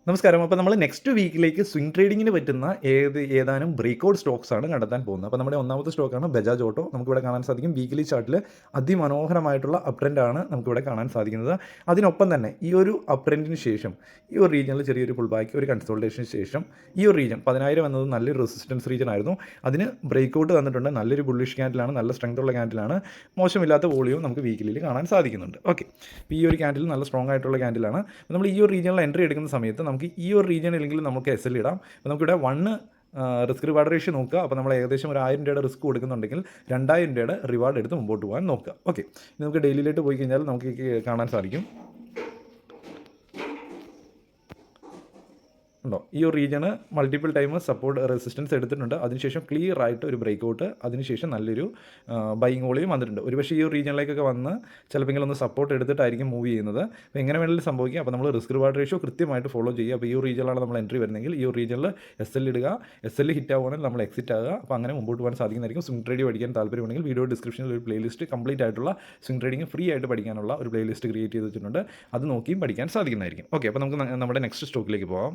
നമസ്കാരം. അപ്പോൾ നമ്മൾ നെക്സ്റ്റ് വീക്കിലേക്ക് സ്വിംഗ് ട്രേഡിങ്ങിന് പറ്റുന്ന ഏതാനും ബ്രേക്ക്ഔട്ട് സ്റ്റോക്സാണ് കണ്ടെത്താൻ പോകുന്നത്. അപ്പോൾ നമ്മുടെ ഒന്നാമത്തെ സ്റ്റോക്കാണ് ബജാജ് ഓട്ടോ. നമുക്കിവിടെ കാണാൻ സാധിക്കും വീക്കിലി ചാർട്ടിൽ അതിമനോഹരമായിട്ടുള്ള അപ് ട്രെൻഡാണ് നമുക്കിവിടെ കാണാൻ സാധിക്കുന്നത്. അതിനൊപ്പം തന്നെ ഈ ഒരു അപ് ട്രെൻഡിന് ശേഷം ഈ ഒരു റീജിയനിൽ ചെറിയൊരു പുൾ ബാക്ക്, ഒരു കൺസോൾട്ടേഷന് ശേഷം ഈ ഒരു റീജിയൻ 10,000 എന്നത് നല്ലൊരു റെസിസ്റ്റൻസ് റീജിയൻ ആയിരുന്നു. അതിന് ബ്രേക്ക്ഔട്ട് തന്നിട്ടുണ്ട്. നല്ലൊരു ബുള്ളിഷ് ക്യാൻഡിലാണ്, നല്ല സ്ട്രെങ്ത് ഉള്ള ക്യാൻഡിലാണ്. മോശമില്ലാത്ത വോളിയം നമുക്ക് വീക്കിലിയിൽ കാണാൻ സാധിക്കുന്നുണ്ട്. ഓക്കെ, അപ്പോൾ ഈ ഒരു ക്യാൻഡിൽ നല്ല സ്ട്രോങ് ആയിട്ടുള്ള ക്യാൻഡിലാണ്. നമ്മൾ ഈ ഒരു റീജിയനിൽ എൻട്രി എടുക്കുന്ന സമയത്ത് നമുക്ക് ഈ ഒരു റീജിയൻ ഇല്ലെങ്കിൽ നമുക്ക് എസ് എൽ ഇടാം. അപ്പോൾ നമുക്കിവിടെ റിസ്ക് റിവാർഡ് റേഷ്യോ നോക്കുക. അപ്പോൾ നമ്മൾ ഏകദേശം ഒരു 1000 രൂപയുടെ റിസ്ക് കൊടുക്കുന്നുണ്ടെങ്കിൽ 2000 രൂപയുടെ റിവാർഡ് എടുത്ത് മുമ്പോട്ട് പോകാൻ നോക്കുക. ഓക്കെ, നമുക്ക് ഡെയിലിയിലേക്ക് പോയി കഴിഞ്ഞാൽ നമുക്ക് കാണാൻ സാധിക്കും ഉണ്ടോ, ഈ ഒരു റീജിയന് മൾട്ടിപ്പിൾ ടൈം സപ്പോർട്ട് റെസിസ്റ്റൻസ് എടുത്തിട്ടുണ്ട്. അതിനുശേഷം ക്ലിയർ ആയിട്ട് ഒരു ബ്രേക്ക്ഔട്ട്, അതിനുശേഷം നല്ലൊരു ബൈയിങ് വോളിയും വന്നിട്ടുണ്ട്. ഒരുപക്ഷേ ഈ ഒരു റീജിയനിലേക്കൊക്കെ വന്ന് ചിലപ്പോൾ ഒന്ന് സപ്പോർട്ട് എടുത്തിട്ടായിരിക്കും മൂവ് ചെയ്യുന്നത്. അപ്പോൾ എങ്ങനെ വേണമെങ്കിലും സംഭവിക്കുക. അപ്പോൾ നമ്മൾ റിസ്ക് റിവാർഡ് റേഷ്യോ കൃത്യമായിട്ട് ഫോളോ ചെയ്യുക. അപ്പോൾ ഈ ഒരു റീജിയനിലാണ് നമ്മൾ എൻട്രി വരുന്നതെങ്കിൽ ഈ ഒരു റീജിയനിൽ എസ് എൽ ഇടുക. എസ് എൽ ഹിറ്റ് ആവുകയാണെങ്കിൽ നമ്മൾ എക്സിറ്റ് ആകുക. അപ്പോൾ അങ്ങനെ മുമ്പോട്ട് പോകാൻ സാധിക്കുന്നതായിരിക്കും. സ്വിംഗ് ട്രേഡ് പഠിക്കാൻ താല്പര്യമുണ്ടെങ്കിൽ വീഡിയോ ഡിസ്ക്രിപ്ഷനിൽ ഒരു പ്ലേലിസ്റ്റ് കംപ്ലീറ്റ് ആയിട്ടുള്ള സ്വിംഗ് ട്രേഡിംഗ് ഫ്രീ ആയിട്ട് പഠിക്കാനുള്ള ഒരു പ്ലേലിസ്റ്റ് ക്രിയേറ്റ് ചെയ്ത് വെച്ചിട്ടുണ്ട്. അത് നോക്കിയും പഠിക്കാൻ സാധിക്കുന്നതായിരിക്കും. ഓക്കെ, അപ്പോൾ നമുക്ക് നമ്മുടെ നെക്സ്റ്റ് സ്റ്റോക്കിലേക്ക് പോകാം.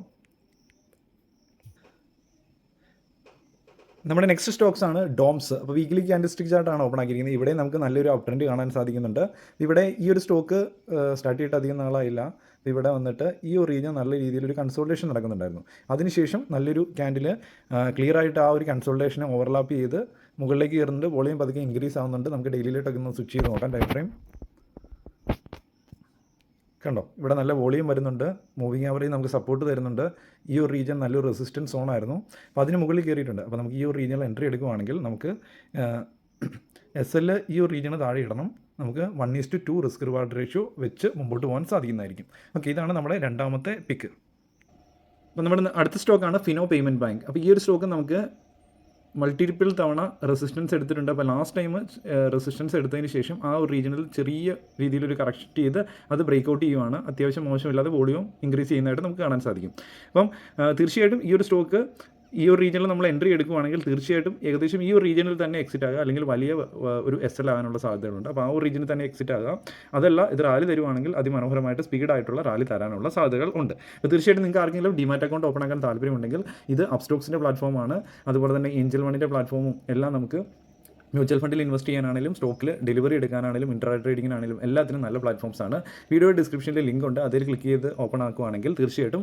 നമ്മുടെ നെക്സ്റ്റ് സ്റ്റോക്സ് ആണ് ഡോംസ്. അപ്പോൾ വീക്കിലി ക്യാൻഡിൽസ്റ്റിക് ചാർട്ടാണ് ഓപ്പൺ ആക്കിയിരിക്കുന്നത്. ഇവിടെ നമുക്ക് നല്ലൊരു അപ് ട്രെൻഡ് കാണാൻ സാധിക്കുന്നുണ്ട്. ഇവിടെ ഈ ഒരു സ്റ്റോക്ക് സ്റ്റാർട്ട് ചെയ്തിട്ട് അധികം നാളായില്ല. ഇവിടെ വന്നിട്ട് ഈ ഒരു റീജിയൻ നല്ല രീതിയിൽ ഒരു കൺസോൾട്ടേഷൻ നടക്കുന്നുണ്ടായിരുന്നു. അതിനുശേഷം നല്ലൊരു ക്യാൻഡിൽ ക്ലിയർ ആയിട്ട് ആ ഒരു കൺസോൾട്ടേഷനെ ഓവർലാപ്പ് ചെയ്ത് മുകളിലേക്ക് കയറുന്നുണ്ട്. വോളിയം പതുക്കെ ഇൻക്രീസ് ആവുന്നുണ്ട്. നമുക്ക് ഡെയിലിയിലോട്ടൊക്കെ ഒന്ന് സ്വിച്ച് ചെയ്ത് നോക്കാം. ടൈം ഫ്രെയിം കണ്ടോ, ഇവിടെ നല്ല വോളിയം വരുന്നുണ്ട്. മൂവിങ് ആവറേജ് നമുക്ക് സപ്പോർട്ട് തരുന്നുണ്ട്. ഈ ഒരു റീജിയൻ നല്ലൊരു റെസിസ്റ്റൻസ് സോൺ ആയിരുന്നു. അപ്പോൾ അതിന് മുകളിൽ കയറിയിട്ടുണ്ട്. അപ്പോൾ നമുക്ക് ഈ ഒരു റീജിയനിൽ എൻട്രി എടുക്കുകയാണെങ്കിൽ നമുക്ക് എസ് എൽ ഈ ഒരു റീജിയന് താഴെ ഇടണം. നമുക്ക് 1:2 റിസ്ക് റിവാർഡ് റേഷ്യോ വെച്ച് മുമ്പോട്ട് പോകാൻ സാധിക്കുന്നതായിരിക്കും. ഓക്കെ, ഇതാണ് നമ്മുടെ രണ്ടാമത്തെ പിക്ക്. അപ്പോൾ നമ്മുടെ അടുത്ത സ്റ്റോക്കാണ് ഫിനോ പേയ്മെൻറ്റ് ബാങ്ക്. അപ്പോൾ ഈ ഒരു സ്റ്റോക്ക് നമുക്ക് മൾട്ടിപ്പിൾ തവണ റെസിസ്റ്റൻസ് എടുത്തിട്ടുണ്ട്. അപ്പോൾ ലാസ്റ്റ് ടൈം റെസിസ്റ്റൻസ് എടുത്തതിന് ശേഷം ആ ഒരു റീജിയനിൽ ചെറിയ രീതിയിലൊരു കറക്റ്റ് ചെയ്ത് അത് ബ്രേക്ക്ഔട്ട് ചെയ്യുവാണ്. അത്യാവശ്യം മോശമില്ലാതെ വോളിയം ഇൻക്രീസ് ചെയ്യുന്നതായിട്ട് നമുക്ക് കാണാൻ സാധിക്കും. അപ്പം തീർച്ചയായിട്ടും ഈ ഒരു സ്റ്റോക്ക് ഈ ഒരു റീജിയനിൽ നമ്മൾ എൻട്രി എടുക്കുകയാണെങ്കിൽ തീർച്ചയായിട്ടും ഏകദേശം ഈ ഒരു റീജിയനിൽ തന്നെ എക്സിറ്റ് ആകുക, അല്ലെങ്കിൽ വലിയ ഒരു എസ് എൽ ആകാനുള്ള സാധ്യതകളുണ്ട്. അപ്പോൾ ആ ഒരു റീജിയനിൽ തന്നെ എക്സിറ്റ് ആകുക. അതല്ല, ഇത് റാലി തരുവാണെങ്കിൽ അതിമനോഹരമായിട്ട് സ്പീഡായിട്ടുള്ള റാലി തരാനുള്ള സാധ്യതകൾ ഉണ്ട്. അപ്പോൾ തീർച്ചയായിട്ടും നിങ്ങൾക്ക് ആർക്കെങ്കിലും ഡിമാറ്റ് അക്കൗണ്ട് ഓപ്പൺ ആക്കാൻ താല്പര്യമുണ്ടെങ്കിൽ ഇത് അപ്സ്റ്റോക്സിൻ്റെ പ്ലാറ്റ്ഫോമാണ്. അതുപോലെ തന്നെ ഏഞ്ചൽ മണിൻ്റെ പ്ലാറ്റ്ഫോമും എല്ലാം നമുക്ക് മ്യൂച്വൽ ഫണ്ടിൽ ഇൻവെസ്റ്റ് ചെയ്യാനാണെങ്കിലും സ്റ്റോക്കിൽ ഡെലിവറി എടുക്കാനാണെങ്കിലും ഇൻട്രാ ട്രേഡിങ്ങിനാണെങ്കിലും എല്ലാത്തിനും നല്ല പ്ലാറ്റ്ഫോംസ് ആണ്. വീഡിയോ ഡിസ്ക്രിപ്ഷനിൽ ലിങ്ക് ഉണ്ട്. അതിൽ ക്ലിക്ക് ചെയ്ത് ഓപ്പൺ ആക്കുകയാണെങ്കിൽ തീർച്ചയായിട്ടും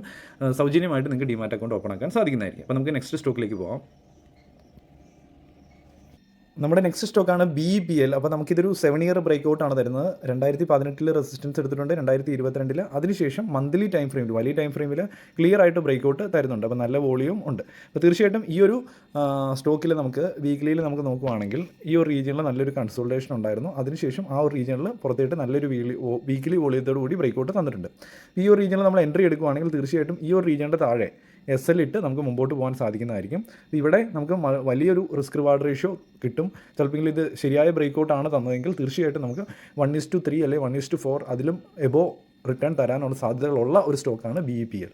സൗജന്യമായിട്ട് നിങ്ങൾക്ക് ഡിമാറ്റ് അക്കൗണ്ട് ഓപ്പൺ ആക്കാൻ സാധിക്കുന്നതായിരിക്കും. അപ്പോൾ നമുക്ക് നെക്സ്റ്റ് സ്റ്റോക്കിലേക്ക് പോകാം. നമ്മുടെ നെക്സ്റ്റ് സ്റ്റോക്കാണ് BPL. അപ്പോൾ നമുക്കിതൊരു 7 ഇയർ ബ്രേക്ക്ഔട്ടാണ് തരുന്നത്. 2018 റെസിസ്റ്റൻസ് എടുത്തിട്ടുണ്ട്, 2022 അതിനുശേഷം മന്ത്ലി ടൈം ഫ്രെയിമിൽ, വലിയ ടൈം ഫ്രെയിമിൽ ക്ലിയർ ആയിട്ട് ബ്രേക്ക്ഔട്ട് തരുന്നുണ്ട്. അപ്പോൾ നല്ല വോളിയം ഉണ്ട്. അപ്പോൾ തീർച്ചയായിട്ടും ഈ ഒരു സ്റ്റോക്കിൽ നമുക്ക് വീക്കിലിയിൽ നമുക്ക് നോക്കുകയാണെങ്കിൽ ഈ ഒരു റീജിയനിൽ നല്ലൊരു കൺസോൾട്ടേഷൻ ഉണ്ടായിരുന്നു. അതിനുശേഷം ആ ഒരു റീജിയനിൽ പുറത്തേട്ട് നല്ലൊരു വീക്കിലി വോളിയത്തോടു കൂടി ബ്രേക്ക്ഔട്ട് തന്നിട്ടുണ്ട്. ഈ ഒരു റീജിയനിൽ നമ്മൾ എൻട്രി എടുക്കുകയാണെങ്കിൽ തീർച്ചയായിട്ടും ഈ ഒരു റീജിയൻ്റെ താഴെ എസ് എൽ ഇട്ട് നമുക്ക് മുമ്പോട്ട് പോകാൻ സാധിക്കുന്നതായിരിക്കും. ഇവിടെ നമുക്ക് വലിയൊരു റിസ്ക് റിവാർഡ് റേഷ്യോ കിട്ടും. ചിലപ്പോൾ ഇത് ശരിയായ ബ്രേക്ക്ഔട്ടാണ് തന്നതെങ്കിൽ തീർച്ചയായിട്ടും നമുക്ക് 1:3 അല്ലെങ്കിൽ 1:4 അതിലും എബോ റിട്ടേൺ തരാനുള്ള സാധ്യതകളുള്ള ഒരു സ്റ്റോക്കാണ് BPL.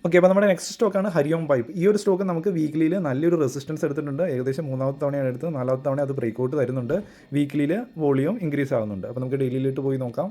ഓക്കെ, അപ്പോൾ നമ്മുടെ നെക്സ്റ്റ് സ്റ്റോക്കാണ് ഹരിയോം പൈപ്പ്. ഈ ഒരു സ്റ്റോക്ക് നമുക്ക് വീക്കിലിയിൽ നല്ലൊരു റെസിസ്റ്റൻസ് എടുത്തിട്ടുണ്ട്. ഏകദേശം 3ാമത്തെ തവണയാണ് എടുത്തത്. 4ാമത്തെ തവണ അത് ബ്രേക്ക്ഔട്ട് തരുന്നുണ്ട്. വീക്കിലിയിൽ വോളിയം ഇൻക്രീസ് ആകുന്നുണ്ട്. അപ്പോൾ നമുക്ക് ഡെയിലിയിലോട്ട് പോയി നോക്കാം.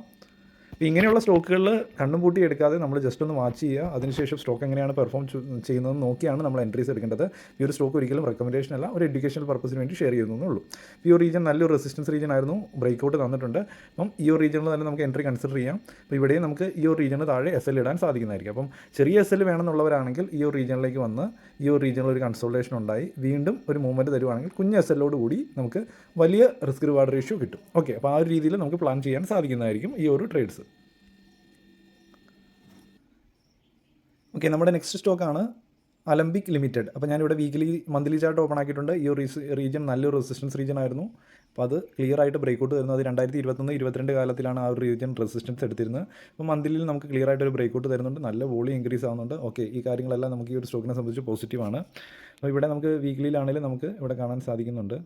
അപ്പോൾ ഇങ്ങനെയുള്ള സ്റ്റോക്കുകളിൽ കണ്ണും പൂട്ടി എടുക്കാതെ നമ്മൾ ജസ്റ്റ് ഒന്ന് വാച്ച് ചെയ്യുക. അതിനുശേഷം സ്റ്റോക്ക് എങ്ങനെയാണ് പെർഫോം ചെയ്യുന്നതെന്ന് നോക്കിയാണ് നമ്മൾ എൻട്രീസ് എടുക്കേണ്ടത്. ഈ ഒരു സ്റ്റോക്ക് ഒരിക്കലും റെക്കമെൻഡേഷൻ അല്ല, ഒരു എഡ്യൂക്കേഷണൽ പർപ്പസിന് വേണ്ടി ഷെയർ ചെയ്യുന്നുള്ളൂ. ഈ ഒരു റീജിയൻ നല്ലൊരു റെസിസ്റ്റൻസ് റീജിയൻ ആയിരുന്നു, ബ്രേക്ക്ഔട്ട് തന്നിട്ടുണ്ട്. അപ്പം ഈ ഒരു റീജിയനിൽ തന്നെ നമുക്ക് എൻട്രി കൺസിഡർ ചെയ്യാം. അപ്പോൾ ഇവിടെയും നമുക്ക് ഈ ഒരു റീജിയന് താഴെ എസ് എൽ ഇടാൻ സാധിക്കുന്നതായിരിക്കും. അപ്പം ചെറിയ എസ് എൽ വേണമെന്നുള്ളവരാണെങ്കിൽ ഈ ഒരു റീജിയനിലേക്ക് വന്ന് ഈ ഒരു റീജിയനിൽ ഒരു കൺസോൾട്ടേഷൻ ഉണ്ടായി വീണ്ടും ഒരു മൂവ്മെൻറ്റ് തരുവാണെങ്കിൽ കുഞ്ഞ് എസ് എല്ലോട് കൂടി നമുക്ക് വലിയ റിസ്ക് റിവാർഡ് റേഷ്യോ കിട്ടും. ഓക്കെ, അപ്പോൾ ആ ഒരു രീതിയിൽ നമുക്ക് പ്ലാൻ ചെയ്യാൻ സാധിക്കുന്നതായിരിക്കും ഈ ഒരു ട്രേഡ്സ്. ഓക്കെ, നമ്മുടെ നെക്സ്റ്റ് സ്റ്റോക്കാണ് അലംബിക് ലിമിറ്റഡ്. അപ്പോൾ ഞാനിവിടെ മന്ത്ലി ചാർട്ട് ഓപ്പൺ ആക്കിയിട്ടുണ്ട്. ഈ ഒരു റീജിയൻ നല്ലൊരു റെസിസ്റ്റൻസ് റീജിയൻ ആയിരുന്നു. അപ്പോൾ അത് ക്ലിയർ ആയിട്ട് ബ്രേക്ക്ഔട്ട് തരുന്നത് 2021-22 കാലത്തിലാണ് ആ ഒരു റീജിയൻ റെസിസ്റ്റൻസ് എടുത്തിരുന്നത്. അപ്പോൾ മന്ത്ലിയിൽ നമുക്ക് ക്ലിയർ ആയിട്ട് ഒരു ബ്രേക്ക്ഔട്ട് തരുന്നുണ്ട്, നല്ല വോളിയം ഇൻക്രീസ് ആവുന്നുണ്ട്. ഓക്കെ, ഈ കാര്യങ്ങളെല്ലാം നമുക്ക് ഈ ഒരു സ്റ്റോക്കിനെ സംബന്ധിച്ച് പോസിറ്റീവാണ്. അപ്പോൾ ഇവിടെ നമുക്ക് വീക്കിലിയിലാണെങ്കിലും നമുക്ക് ഇവിടെ കാണാൻ സാധിക്കുന്നുണ്ട്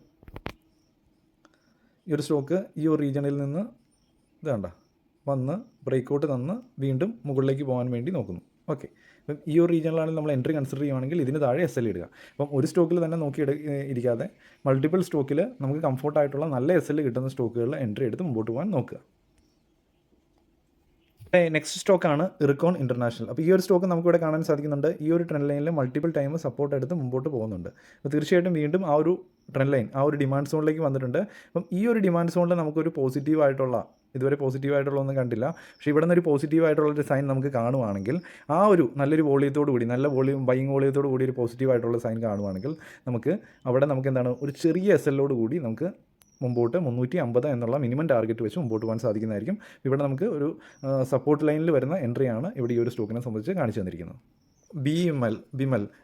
ഈ ഒരു സ്റ്റോക്ക് ഈ ഒരു റീജിയനിൽ നിന്ന് ഇത് കണ്ട വന്ന് ബ്രേക്ക്ഔട്ട് തന്ന് വീണ്ടും മുകളിലേക്ക് പോകാൻ വേണ്ടി നോക്കുന്നു. ഓക്കെ, അപ്പം ഈ ഒരു റീജിയനിലാണെങ്കിൽ നമ്മൾ എൻട്രി കൺസിഡർ ചെയ്യുകയാണെങ്കിൽ ഇതിന് താഴെ എസ് എൽ ഇടുക. അപ്പം ഒരു സ്റ്റോക്കിൽ തന്നെ ഇരിക്കാതെ മൾട്ടിപ്പിൾ സ്റ്റോക്കിൽ നമുക്ക് കംഫോർട്ടായിട്ടുള്ള നല്ല എസ് എൽ കിട്ടുന്ന സ്റ്റോക്കുകളിൽ എൻട്രി എടുത്ത് മുമ്പോട്ട് പോകാൻ നോക്കുക. നെക്സ്റ്റ് സ്റ്റോക്കാണ് ഇർക്കോൺ ഇൻ്റർനാഷണൽ. അപ്പോൾ ഈ ഒരു സ്റ്റോക്ക് നമുക്കിവിടെ കാണാൻ സാധിക്കുന്നുണ്ട്. ഈ ഒരു ട്രെൻഡ് ലൈനിൽ മൾട്ടിപ്പിൾ ടൈം സപ്പോർട്ട് എടുത്ത് മുമ്പോട്ട് പോകുന്നുണ്ട്. അപ്പോൾ തീർച്ചയായിട്ടും വീണ്ടും ആ ഒരു ട്രെൻഡ് ലൈൻ ആ ഒരു ഡിമാൻഡ് സോണിലേക്ക് വന്നിട്ടുണ്ട്. അപ്പം ഈ ഒരു ഡിമാൻഡ് സോണിൽ നമുക്കൊരു പോസിറ്റീവായിട്ടുള്ള ഇതുവരെ പോസിറ്റീവായിട്ടുള്ളതൊന്നും കണ്ടില്ല. പക്ഷേ ഇവിടെ നിന്നൊരു പോസിറ്റീവായിട്ടുള്ളൊരു സൈൻ നമുക്ക് കാണുവാണെങ്കിൽ ആ ഒരു നല്ലൊരു വോളിയത്തോടു കൂടി നല്ല ബൈയിങ് വോളിയത്തോടു കൂടി ഒരു പോസിറ്റീവായിട്ടുള്ള സൈൻ കാണുവാണെങ്കിൽ നമുക്ക് അവിടെ നമുക്ക് എന്താണ് ഒരു ചെറിയ SL കൂടി നമുക്ക് മുമ്പോട്ട് 350 എന്നുള്ള മിനിമം ടാർഗറ്റ് വെച്ച് മുമ്പോട്ട് പോകാൻ സാധിക്കുന്നതായിരിക്കും. ഇവിടെ നമുക്ക് ഒരു സപ്പോർട്ട് ലൈനിൽ വരുന്ന എൻട്രിയാണ് ഇവിടെ ഈ ഒരു സ്റ്റോക്കിനെ സംബന്ധിച്ച് കാണിച്ചു തന്നിരിക്കുന്നത്. ബിമൽ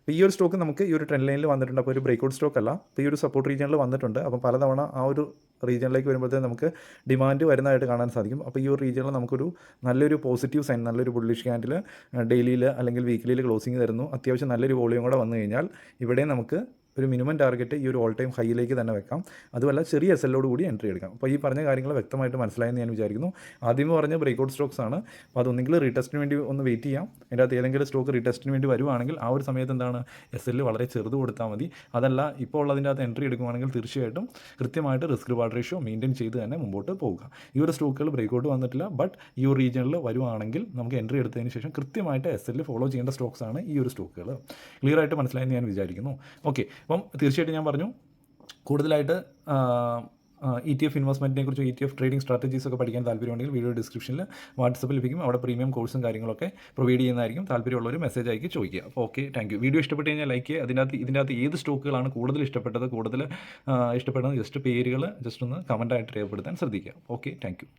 ഇപ്പോൾ ഈ ഒരു സ്റ്റോക്ക് നമുക്ക് ഈ ഒരു ട്രെൻഡ് ലൈനിൽ വന്നിട്ടുണ്ട്. അപ്പോൾ ഒരു ബ്രേക്ക്ഔട്ട് സ്റ്റോക്ക് അല്ല. ഇപ്പോൾ ഈ ഒരു സപ്പോർട്ട് റീജിയനിൽ വന്നിട്ടുണ്ട്. അപ്പം പലതവണ ആ ഒരു റീജിയനിലേക്ക് വരുമ്പോഴത്തേക്ക് നമുക്ക് ഡിമാൻഡ് വരുന്നതായിട്ട് കാണാൻ സാധിക്കും. അപ്പോൾ ഈ ഒരു റീജിയനിൽ നമുക്കൊരു നല്ലൊരു പോസിറ്റീവ് സൈൻ നല്ലൊരു ബുള്ളിഷ് ക്യാൻഡിൽ ഡെയിലിയിൽ അല്ലെങ്കിൽ വീക്കിലിയിൽ ക്ലോസിങ് തരുന്നു. അത്യാവശ്യം നല്ലൊരു വോളിയം കൂടെ വന്നു കഴിഞ്ഞാൽ ഇവിടെ നമുക്ക് ഒരു മിനിമം ടാർഗറ്റ് ഈ ഒരു ഓൾ ടൈം ഹൈയിലേക്ക് തന്നെ വെക്കാം. അതുമല്ല ചെറിയ SL കൂടി എൻട്രി എടുക്കാം. അപ്പോൾ ഈ പറഞ്ഞ കാര്യങ്ങൾ വ്യക്തമായിട്ട് മനസ്സിലായെന്ന് ഞാൻ വിചാരിക്കുന്നു. ആദ്യമേ പറഞ്ഞ ബ്രേക്ക്ഔട്ട് സ്റ്റോക്സ് ആണ്. അപ്പോൾ അതൊന്നെങ്കിൽ റീടെസ്റ്റിന് വേണ്ടി ഒന്ന് വെയിറ്റ് ചെയ്യാം. അതിൻ്റെ അകത്ത് ഏതെങ്കിലും സ്റ്റോക്ക് റീടെസ്റ്റിന് വേണ്ടി വരുവാണെങ്കിൽ ആ ഒരു സമയത്ത് എന്താണ് SL വളരെ ചെറുത് കൊടുത്താൽ മതി. അതല്ല ഇപ്പോൾ ഉള്ളതിൻ്റെ അകത്ത് എൻട്രി എടുക്കുവാണെങ്കിൽ തീർച്ചയായിട്ടും കൃത്യമായിട്ട് റിസ്ക് റിവാർഡ് റേഷ്യോ മെയിൻറ്റെയിൻ ചെയ്ത് തന്നെ മുമ്പോട്ട് പോവുക. ഈ ഒരു സ്റ്റോക്കുകൾ ബ്രേക്ക്ഔട്ട് വന്നിട്ടില്ല. ബട്ട് ഈ ഒരു റീജിയനിൽ വരുവാണെങ്കിൽ നമുക്ക് എൻട്രി എടുത്തതിന് ശേഷം കൃത്യമായിട്ട് SL ഫോളോ ചെയ്യേണ്ട സ്റ്റോക്സ് ആണ് ഈ ഒരു സ്റ്റോക്കുകൾ. ക്ലിയർ ആയിട്ട് മനസ്സിലായെന്ന് ഞാൻ വിചാരിക്കുന്നു. ഓക്കെ, അപ്പം തീർച്ചയായിട്ടും ഞാൻ പറഞ്ഞു കൂടുതലായിട്ട് ETF ഇൻവെസ്റ്റ്മെൻറ്റിനെ കുറിച്ച് ETF ട്രേഡിംഗ് സ്ട്രാറ്റജീസ് ഒക്കെ പഠിക്കാൻ താല്പര്യമുണ്ടെങ്കിൽ വീഡിയോ ഡിസ്ക്രിപ്ഷനിൽ വാട്സപ്പിൽ ലഭിക്കും. അവിടെ പ്രീമിയം കോഴ്സും കാര്യങ്ങളൊക്കെ പ്രൊവൈഡ് ചെയ്യുന്നതായിരിക്കും. താല്പര്യമുള്ളവർ മെസ്സേജ് അയക്കി ചോദിക്കുക. അപ്പോൾ ഓക്കെ, താങ്ക് യു. വീഡിയോ ഇഷ്ടപ്പെട്ട് കഴിഞ്ഞാൽ ലൈക്ക് ചെയ്യുക. ഇതിനകത്ത് ഏത് സ്റ്റോക്കുകളാണ് കൂടുതൽ ഇഷ്ടപ്പെട്ടത് ജസ്റ്റ് പേരുകൾ ജസ്റ്റ് ഒന്ന് കമൻറ്റായിട്ട് രേഖപ്പെടുത്താൻ ശ്രദ്ധിക്കുക. Okay, thank you.